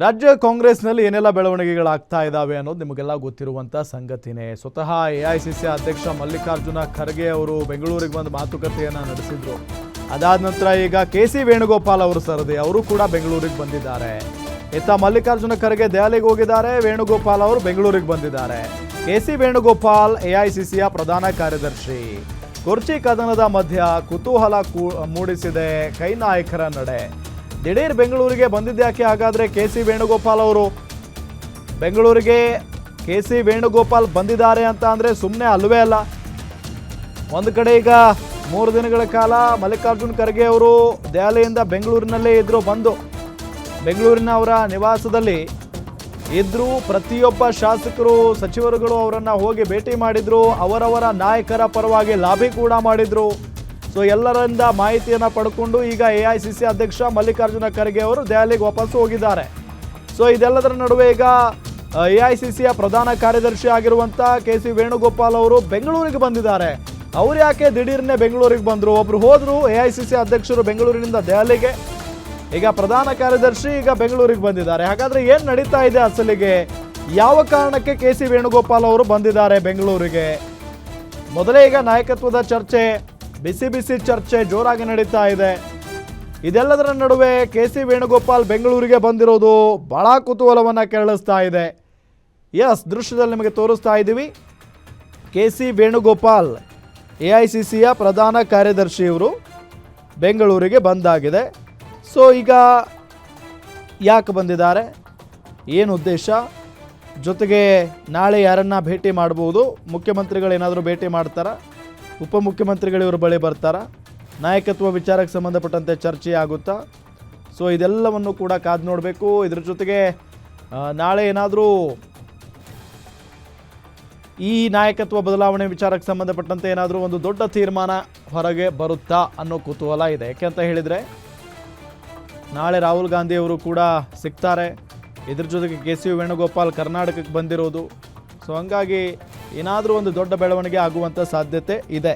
ರಾಜ್ಯ ಕಾಂಗ್ರೆಸ್ನಲ್ಲಿ ಏನೆಲ್ಲ ಬೆಳವಣಿಗೆಗಳಾಗ್ತಾ ಇದ್ದಾವೆ ಅನ್ನೋದು ನಿಮಗೆಲ್ಲ ಗೊತ್ತಿರುವಂಥ ಸಂಗತಿನೇ. ಸ್ವತಃ ಎಐಸಿಸಿ ಅಧ್ಯಕ್ಷ ಮಲ್ಲಿಕಾರ್ಜುನ ಖರ್ಗೆ ಅವರು ಬೆಂಗಳೂರಿಗೆ ಬಂದು ಮಾತುಕತೆಯನ್ನು ನಡೆಸಿದ್ರು. ಅದಾದ ನಂತರ ಈಗ ಕೆ.ಸಿ. ವೇಣುಗೋಪಾಲ್ ಅವರು ಸರದಿ ಅವರು ಕೂಡ ಬೆಂಗಳೂರಿಗೆ ಬಂದಿದ್ದಾರೆ. ಇತ್ತ ಮಲ್ಲಿಕಾರ್ಜುನ ಖರ್ಗೆ ದೆಹಲಿಗೆ ಹೋಗಿದ್ದಾರೆ, ವೇಣುಗೋಪಾಲ್ ಅವರು ಬೆಂಗಳೂರಿಗೆ ಬಂದಿದ್ದಾರೆ. ಕೆ.ಸಿ. ವೇಣುಗೋಪಾಲ್ ಎಐಸಿಸಿಯ ಪ್ರಧಾನ ಕಾರ್ಯದರ್ಶಿ. ಕುರ್ಚಿ ಕದನದ ಮಧ್ಯ ಕುತೂಹಲ ಮೂಡಿಸಿದೆ ಕೈ ನಾಯಕರ ನಡೆ. ದಿಢೀರ್ ಬೆಂಗಳೂರಿಗೆ ಬಂದಿದ್ಯಾಕೆ ಹಾಗಾದರೆ ಕೆ.ಸಿ. ವೇಣುಗೋಪಾಲ್ ಅವರು? ಬೆಂಗಳೂರಿಗೆ ಕೆ.ಸಿ. ವೇಣುಗೋಪಾಲ್ ಬಂದಿದ್ದಾರೆ ಅಂತ ಅಂದರೆ ಸುಮ್ಮನೆ ಅಲ್ವೇ ಅಲ್ಲ. ಒಂದು ಕಡೆ ಈಗ 3 ದಿನಗಳ ಕಾಲ ಮಲ್ಲಿಕಾರ್ಜುನ್ ಖರ್ಗೆ ಅವರು ದೆಹಲಿಯಿಂದ ಬೆಂಗಳೂರಿನಲ್ಲೇ ಇದ್ದರು. ಬಂದು ಬೆಂಗಳೂರಿನ ಅವರ ನಿವಾಸದಲ್ಲಿ ಇದ್ದರು. ಪ್ರತಿಯೊಬ್ಬ ಶಾಸಕರು ಸಚಿವರುಗಳು ಅವರನ್ನು ಹೋಗಿ ಭೇಟಿ ಮಾಡಿದರು. ಅವರವರ ನಾಯಕರ ಪರವಾಗಿ ಲಾಬಿ ಕೂಡ ಮಾಡಿದರು. ಸೊ ಎಲ್ಲರಿಂದ ಮಾಹಿತಿಯನ್ನು ಪಡ್ಕೊಂಡು ಈಗ ಎಐಸಿಸಿ ಅಧ್ಯಕ್ಷ ಮಲ್ಲಿಕಾರ್ಜುನ ಖರ್ಗೆ ಅವರು ದೆಹಲಿಗೆ ವಾಪಸ್ ಹೋಗಿದ್ದಾರೆ. ಸೊ ಇದೆಲ್ಲದರ ನಡುವೆ ಈಗ ಎಐಸಿಸಿಯ ಪ್ರಧಾನ ಕಾರ್ಯದರ್ಶಿ ಆಗಿರುವಂಥ ಕೆ.ಸಿ. ವೇಣುಗೋಪಾಲ್ ಅವರು ಬೆಂಗಳೂರಿಗೆ ಬಂದಿದ್ದಾರೆ. ಅವ್ರು ಯಾಕೆ ದಿಢೀರ್ನೆ ಬೆಂಗಳೂರಿಗೆ ಬಂದರು? ಒಬ್ರು ಹೋದರು ಎಐಸಿಸಿ ಅಧ್ಯಕ್ಷರು ಬೆಂಗಳೂರಿನಿಂದ ದೆಹಲಿಗೆ, ಈಗ ಪ್ರಧಾನ ಕಾರ್ಯದರ್ಶಿ ಈಗ ಬೆಂಗಳೂರಿಗೆ ಬಂದಿದ್ದಾರೆ. ಹಾಗಾದ್ರೆ ಏನು ನಡೀತಾ ಇದೆ ಅಸಲಿಗೆ? ಯಾವ ಕಾರಣಕ್ಕೆ ಕೆ.ಸಿ. ವೇಣುಗೋಪಾಲ್ ಅವರು ಬಂದಿದ್ದಾರೆ ಬೆಂಗಳೂರಿಗೆ? ಮೊದಲೇ ಈಗ ನಾಯಕತ್ವದ ಚರ್ಚೆ, ಬಿಸಿ ಬಿಸಿ ಚರ್ಚೆ ಜೋರಾಗಿ ನಡೀತಾ ಇದೆ. ಇದೆಲ್ಲದರ ನಡುವೆ ಕೆ.ಸಿ. ವೇಣುಗೋಪಾಲ್ ಬೆಂಗಳೂರಿಗೆ ಬಂದಿರೋದು ಬಹಳ ಕುತೂಹಲವನ್ನು ಕೆರಳಿಸ್ತಾ ಇದೆ. ಎಸ್, ದೃಶ್ಯದಲ್ಲಿ ನಿಮಗೆ ತೋರಿಸ್ತಾ ಇದ್ದೀವಿ. ಕೆ.ಸಿ. ವೇಣುಗೋಪಾಲ್ ಎಐಸಿಸಿಯ ಪ್ರಧಾನ ಕಾರ್ಯದರ್ಶಿಯವರು ಬೆಂಗಳೂರಿಗೆ ಬಂದಾಗಿದೆ. ಸೊ ಈಗ ಯಾಕೆ ಬಂದಿದ್ದಾರೆ, ಏನು ಉದ್ದೇಶ, ಜೊತೆಗೆ ನಾಳೆ ಯಾರನ್ನ ಭೇಟಿ ಮಾಡ್ಬೋದು? ಮುಖ್ಯಮಂತ್ರಿಗಳೇನಾದರೂ ಭೇಟಿ ಮಾಡ್ತಾರಾ? ಉಪಮುಖ್ಯಮಂತ್ರಿಗಳು ಇವ್ರ ಬಳಿ ಬರ್ತಾರಾ? ನಾಯಕತ್ವ ವಿಚಾರಕ್ಕೆ ಸಂಬಂಧಪಟ್ಟಂತೆ ಚರ್ಚೆ ಆಗುತ್ತಾ? ಸೊ ಇದೆಲ್ಲವನ್ನು ಕೂಡ ಕಾದು ನೋಡಬೇಕು. ಇದ್ರ ಜೊತೆಗೆ ನಾಳೆ ಏನಾದರೂ ಈ ನಾಯಕತ್ವ ಬದಲಾವಣೆ ವಿಚಾರಕ್ಕೆ ಸಂಬಂಧಪಟ್ಟಂತೆ ಏನಾದರೂ ಒಂದು ದೊಡ್ಡ ತೀರ್ಮಾನ ಹೊರಗೆ ಬರುತ್ತಾ ಅನ್ನೋ ಕುತೂಹಲ ಇದೆ. ಯಾಕೆ ಅಂತ ಹೇಳಿದರೆ ನಾಳೆ ರಾಹುಲ್ ಗಾಂಧಿ ಅವರು ಕೂಡ ಸಿಗ್ತಾರೆ. ಇದ್ರ ಜೊತೆಗೆ ಕೆ.ಸಿ. ವೇಣುಗೋಪಾಲ್ ಕರ್ನಾಟಕಕ್ಕೆ ಬಂದಿರೋದು. ಸೊ ಹಂಗಾಗಿ ಏನಾದರೂ ಒಂದು ದೊಡ್ಡ ಬೆಳವಣಿಗೆ ಆಗುವಂಥ ಸಾಧ್ಯತೆ ಇದೆ.